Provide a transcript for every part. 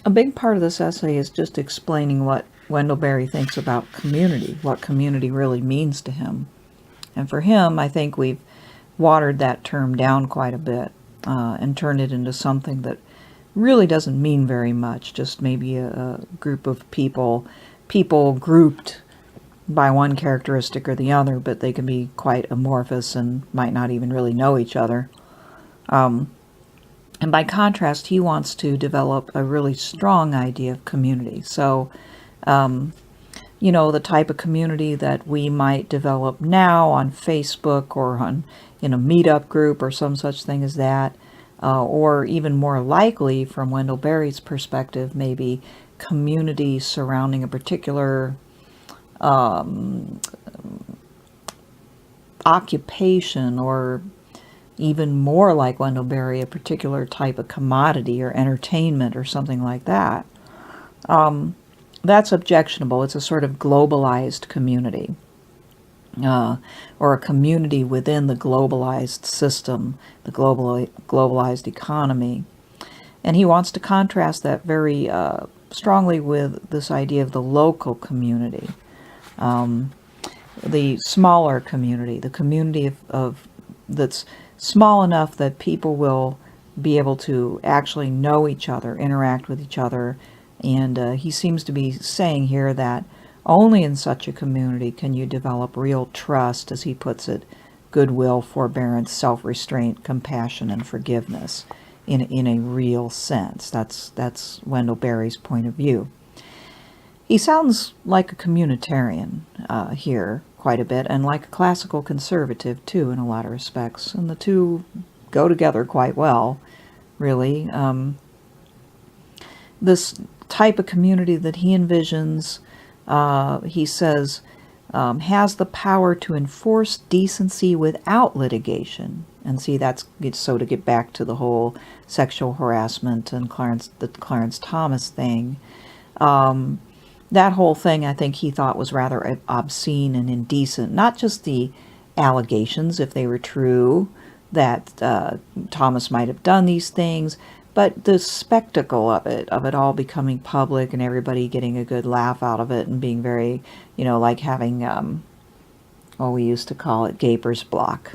a big part of this essay is just explaining what Wendell Berry thinks about community, what community really means to him. And for him, I think we've watered that term down quite a bit and turned it into something that really doesn't mean very much, just maybe a group of people grouped by one characteristic or the other, but they can be quite amorphous and might not even really know each other. And by contrast, he wants to develop a really strong idea of community. So, the type of community that we might develop now on Facebook or in a meetup group or some such thing as that, or even more likely, from Wendell Berry's perspective, maybe community surrounding a particular occupation, or even more like Wendell Berry, a particular type of commodity or entertainment or something like that. That's objectionable. It's a sort of globalized community, or a community within the globalized system, the globalized economy. And he wants to contrast that very strongly with this idea of the local community, the smaller community, the community of that's small enough that people will be able to actually know each other, interact with each other. And he seems to be saying here that only in such a community can you develop real trust, as he puts it, goodwill, forbearance, self-restraint, compassion, and forgiveness in a real sense. That's Wendell Berry's point of view. He sounds like a communitarian here quite a bit, and like a classical conservative too in a lot of respects, and the two go together quite well, really. This type of community that he envisions, he says, has the power to enforce decency without litigation. And see, that's so to get back to the whole sexual harassment and the Clarence Thomas thing. That whole thing, I think he thought was rather obscene and indecent. Not just the allegations, if they were true, that Thomas might have done these things, but the spectacle of it all becoming public and everybody getting a good laugh out of it and being very, like having, we used to call it gaper's block,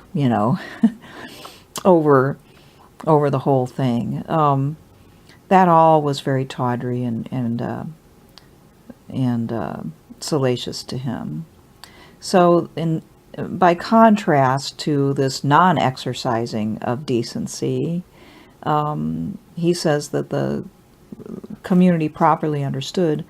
over the whole thing. That all was very tawdry and salacious to him. So by contrast to this non-exercising of decency, he says that the community, properly understood,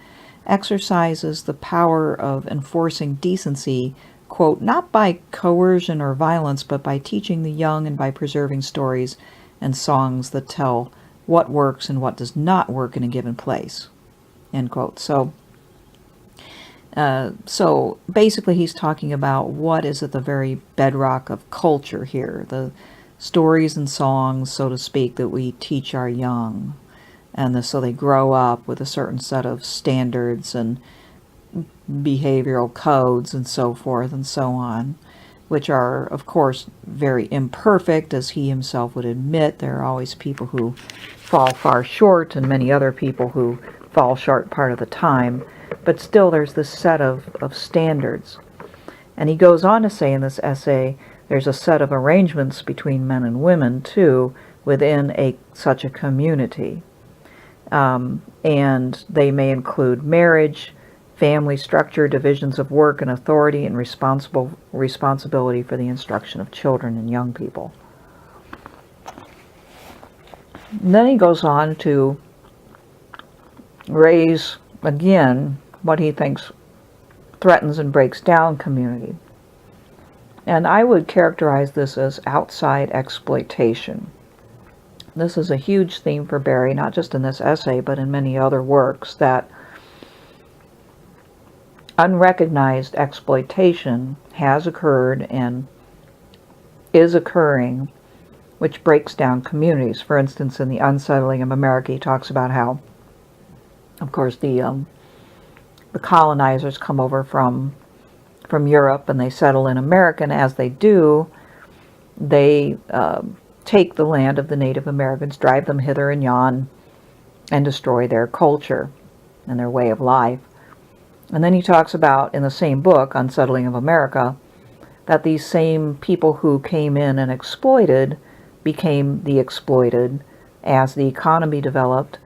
exercises the power of enforcing decency, quote, not by coercion or violence, but by teaching the young and by preserving stories and songs that tell what works and what does not work in a given place, end quote. So basically he's talking about what is at the very bedrock of culture here, the stories and songs, so to speak, that we teach our young, and so they grow up with a certain set of standards and behavioral codes and so forth and so on, which are, of course, very imperfect, as he himself would admit. There are always people who fall far short and many other people who fall short part of the time, but still there's this set of standards. And he goes on to say in this essay, there's a set of arrangements between men and women, too, within such a community. And they may include marriage, family structure, divisions of work and authority, and responsibility for the instruction of children and young people. And then he goes on to raise, again, what he thinks threatens and breaks down community. And I would characterize this as outside exploitation. This is a huge theme for Berry, not just in this essay, but in many other works, that unrecognized exploitation has occurred and is occurring, which breaks down communities. For instance, in The Unsettling of America, he talks about how, of course, the colonizers come over from Europe and they settle in America, and as they do, they take the land of the Native Americans, drive them hither and yon, and destroy their culture and their way of life. And then he talks about, in the same book, Unsettling of America, that these same people who came in and exploited became the exploited as the economy developed,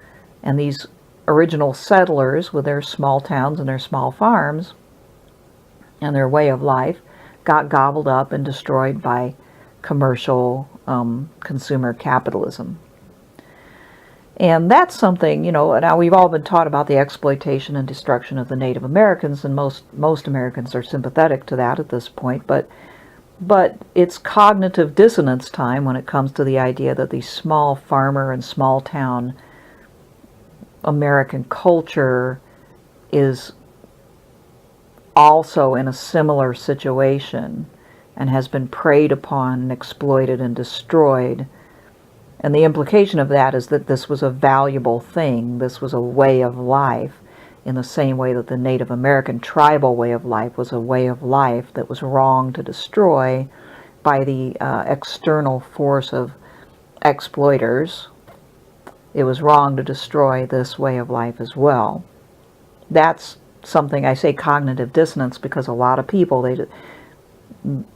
and these original settlers with their small towns and their small farms and their way of life got gobbled up and destroyed by commercial consumer capitalism. And that's something, now we've all been taught about the exploitation and destruction of the Native Americans, and most Americans are sympathetic to that at this point, but it's cognitive dissonance time when it comes to the idea that the small farmer and small town American culture is also in a similar situation and has been preyed upon and exploited and destroyed. And the implication of that is that this was a valuable thing. This was a way of life, in the same way that the Native American tribal way of life was a way of life that was wrong to destroy by the external force of exploiters. It was wrong to destroy this way of life as well. That's something, I say cognitive dissonance, because a lot of people,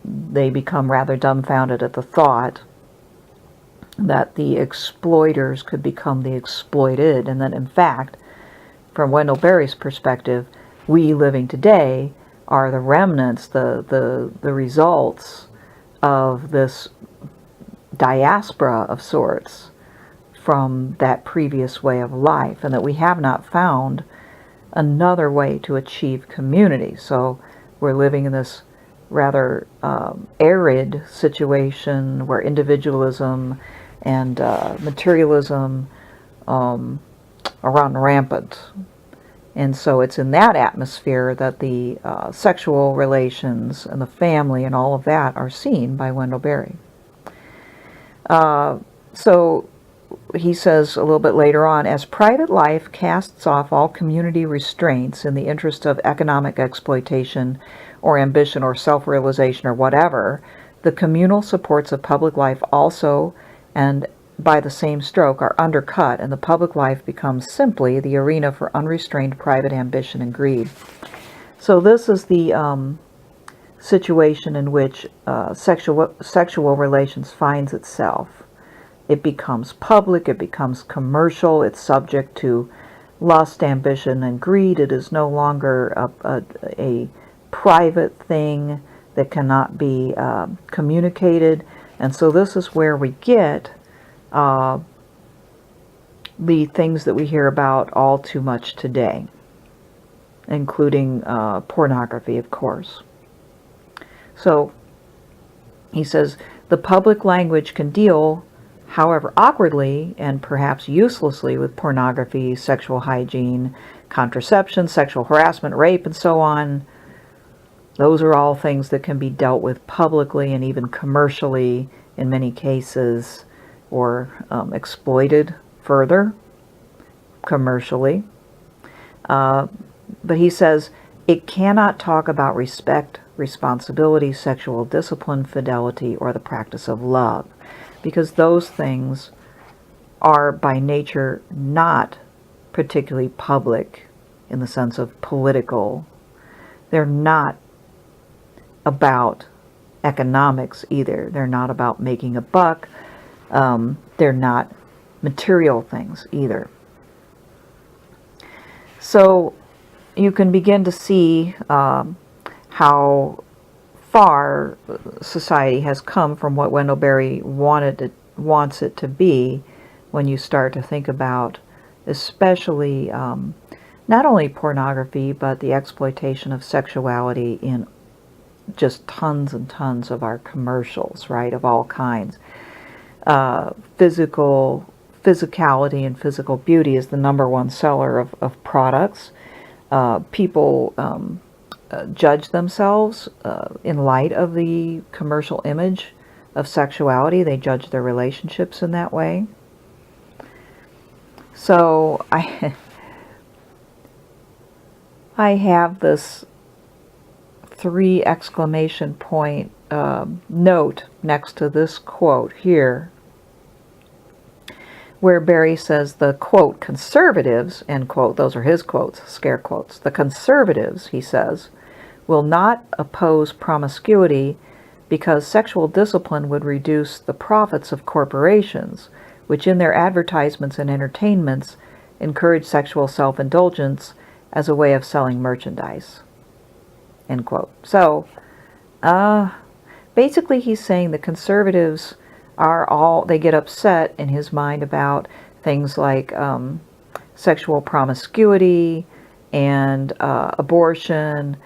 they become rather dumbfounded at the thought that the exploiters could become the exploited, and that in fact, from Wendell Berry's perspective, we living today are the remnants, the results of this diaspora of sorts from that previous way of life, and that we have not found another way to achieve community. So we're living in this rather arid situation where individualism and materialism are run rampant. And so it's in that atmosphere that the sexual relations and the family and all of that are seen by Wendell Berry. So he says a little bit later on, as private life casts off all community restraints in the interest of economic exploitation or ambition or self-realization or whatever, the communal supports of public life also, and by the same stroke, are undercut, and the public life becomes simply the arena for unrestrained private ambition and greed. So this is the situation in which sexual relations finds itself. It becomes public, it becomes commercial, it's subject to lust, ambition, and greed. It is no longer a private thing that cannot be communicated. And so this is where we get the things that we hear about all too much today, including pornography, of course. So he says, the public language can deal, however awkwardly and perhaps uselessly, with pornography, sexual hygiene, contraception, sexual harassment, rape, and so on. Those are all things that can be dealt with publicly and even commercially in many cases, or exploited further commercially. But he says it cannot talk about respect, responsibility, sexual discipline, fidelity, or the practice of love, because those things are by nature not particularly public in the sense of political. They're not about economics either. They're not about making a buck. They're not material things either. So you can begin to see how far society has come from what Wendell Berry wants it to be, when you start to think about especially not only pornography, but the exploitation of sexuality in just tons and tons of our commercials, right, of all kinds. Physicality and physical beauty is the number one seller of products. People judge themselves in light of the commercial image of sexuality. They judge their relationships in that way. So I have this 3 exclamation point note next to this quote here, where Berry says the, quote, conservatives, end quote, those are his quotes, scare quotes, the conservatives, he says, will not oppose promiscuity because sexual discipline would reduce the profits of corporations, which in their advertisements and entertainments encourage sexual self-indulgence as a way of selling merchandise, end quote. So, basically he's saying the conservatives they get upset in his mind about things like sexual promiscuity and abortion,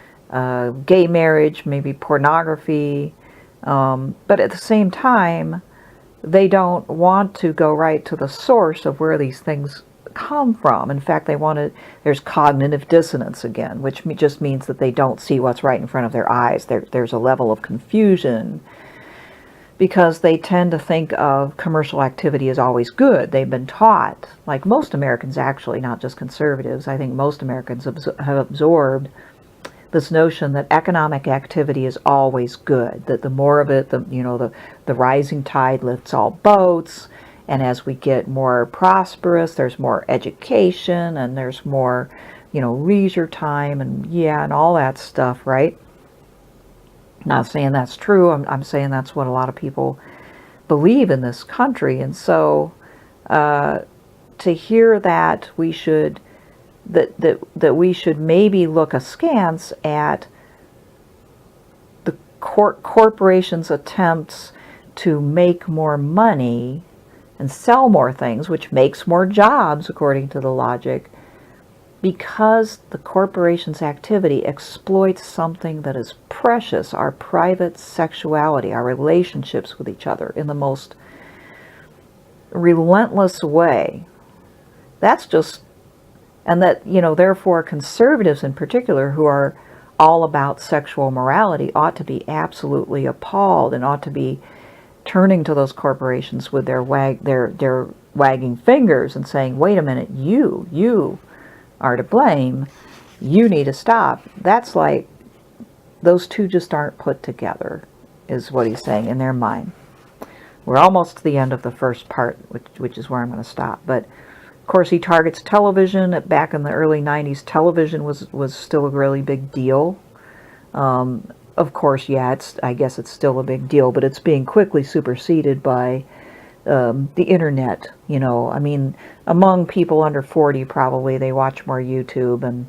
gay marriage, maybe pornography, but at the same time, they don't want to go right to the source of where these things come from. In fact, there's cognitive dissonance again, which just means that they don't see what's right in front of their eyes. There's a level of confusion because they tend to think of commercial activity as always good. They've been taught, like most Americans actually, not just conservatives, I think most Americans have absorbed this notion that economic activity is always good, that the more of it, the rising tide lifts all boats, and as we get more prosperous, there's more education, and there's more, leisure time, and all that stuff, right? Not saying that's true, I'm saying that's what a lot of people believe in this country, and so to hear that we should that we should maybe look askance at the corporations' attempts to make more money and sell more things, which makes more jobs, according to the logic, because the corporation's activity exploits something that is precious, our private sexuality, our relationships with each other, in the most relentless way. That's just... And that, therefore conservatives in particular, who are all about sexual morality, ought to be absolutely appalled and ought to be turning to those corporations with their wagging fingers and saying, wait a minute, you are to blame. You need to stop. That's like, those two just aren't put together, is what he's saying in their mind. We're almost to the end of the first part, which is where I'm going to stop. But of course, he targets television. Back in the early 90s, television was still a really big deal. Of course, I guess it's still a big deal, but it's being quickly superseded by the internet. Among people under 40, probably they watch more YouTube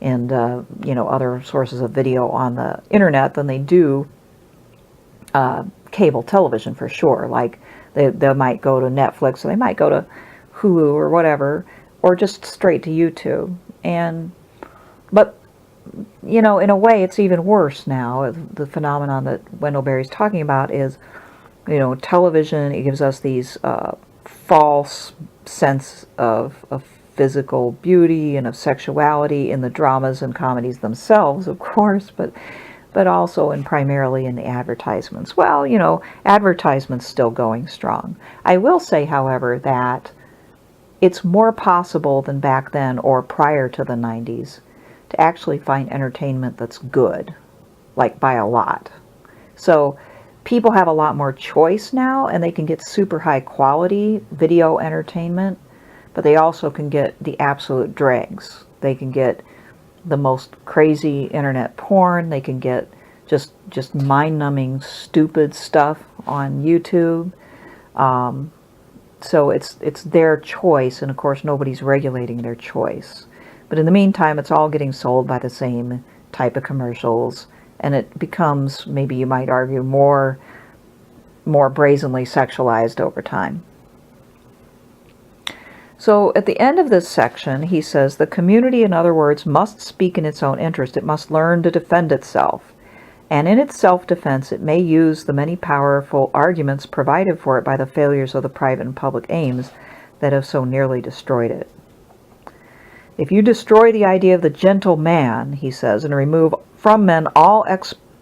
and other sources of video on the internet than they do cable television, for sure. Like they might go to Netflix, or they might go to Hulu or whatever, or just straight to YouTube. But in a way, it's even worse now. The phenomenon that Wendell Berry's talking about is, television. It gives us these false sense of physical beauty and of sexuality in the dramas and comedies themselves, of course, but also and primarily in the advertisements. Well, advertisements still going strong. I will say, however, that it's more possible than back then or prior to the 90s to actually find entertainment that's good, like by a lot. So people have a lot more choice now, and they can get super high quality video entertainment, but they also can get the absolute dregs. They can get the most crazy internet porn. They can get just mind-numbing, stupid stuff on YouTube. So it's their choice, and of course nobody's regulating their choice. But in the meantime, it's all getting sold by the same type of commercials, and it becomes, maybe you might argue, more brazenly sexualized over time. So at the end of this section, he says, the community, in other words, must speak in its own interest. It must learn to defend itself. And in its self-defense, it may use the many powerful arguments provided for it by the failures of the private and public aims that have so nearly destroyed it. If you destroy the idea of the gentle man, he says, and remove from men all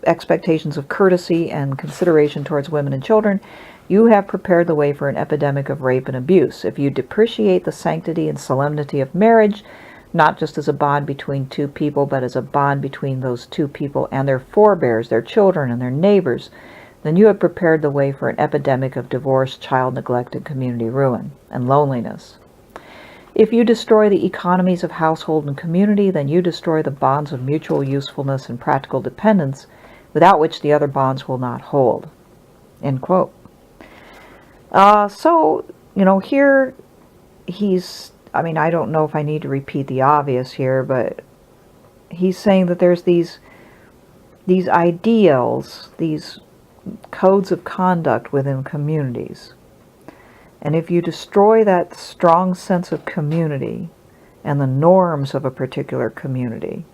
expectations of courtesy and consideration towards women and children, you have prepared the way for an epidemic of rape and abuse. If you depreciate the sanctity and solemnity of marriage, not just as a bond between two people, but as a bond between those two people and their forebears, their children, and their neighbors, then you have prepared the way for an epidemic of divorce, child neglect, and community ruin, and loneliness. If you destroy the economies of household and community, then you destroy the bonds of mutual usefulness and practical dependence, without which the other bonds will not hold." End quote. So, here I don't know if I need to repeat the obvious here, but he's saying that there's these ideals, these codes of conduct within communities. And if you destroy that strong sense of community and the norms of a particular community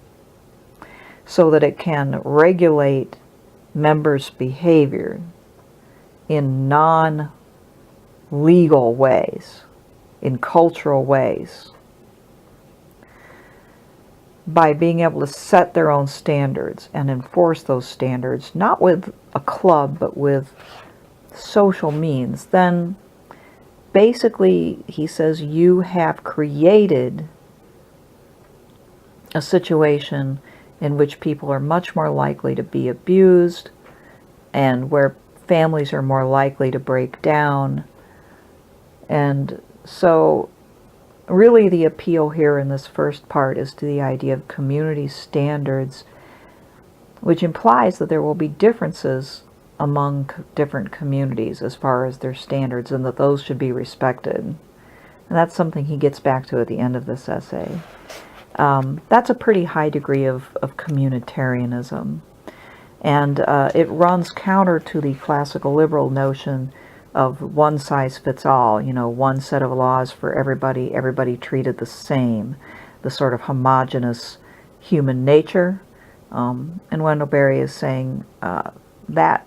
so that it can regulate members' behavior in non-legal ways, in cultural ways, by being able to set their own standards and enforce those standards, not with a club, but with social means, then basically, he says, you have created a situation in which people are much more likely to be abused and where families are more likely to break down. And so really the appeal here in this first part is to the idea of community standards, which implies that there will be differences among different communities as far as their standards, and that those should be respected. And that's something he gets back to at the end of this essay. That's a pretty high degree of communitarianism. And it runs counter to the classical liberal notion of one size fits all, one set of laws for everybody treated the same, the sort of homogeneous human nature. And Wendell Berry is saying that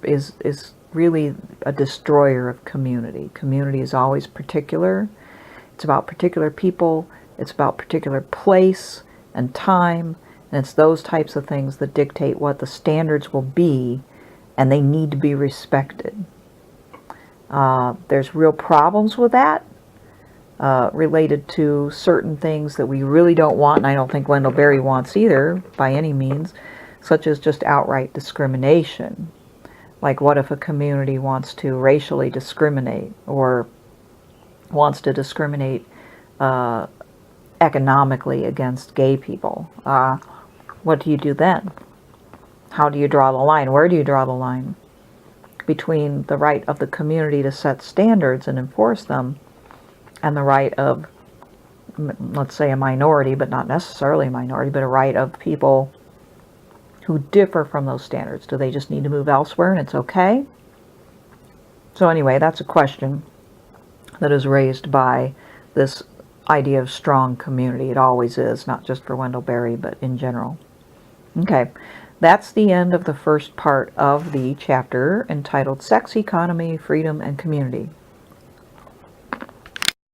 is really a destroyer of community. Community is always particular. It's about particular people. It's about particular place and time. And it's those types of things that dictate what the standards will be, and they need to be respected. There's real problems with that related to certain things that we really don't want, and I don't think Wendell Berry wants either by any means, such as just outright discrimination. Like, what if a community wants to racially discriminate or wants to discriminate economically against gay people? What do you do then? How do you draw the line? Where do you draw the line between the right of the community to set standards and enforce them and the right of, let's say, a minority, but not necessarily a minority, but a right of people who differ from those standards? Do they just need to move elsewhere and it's okay? So anyway, that's a question that is raised by this idea of strong community. It always is, not just for Wendell Berry, but in general. Okay, that's the end of the first part of the chapter entitled Sex, Economy, Freedom, and Community.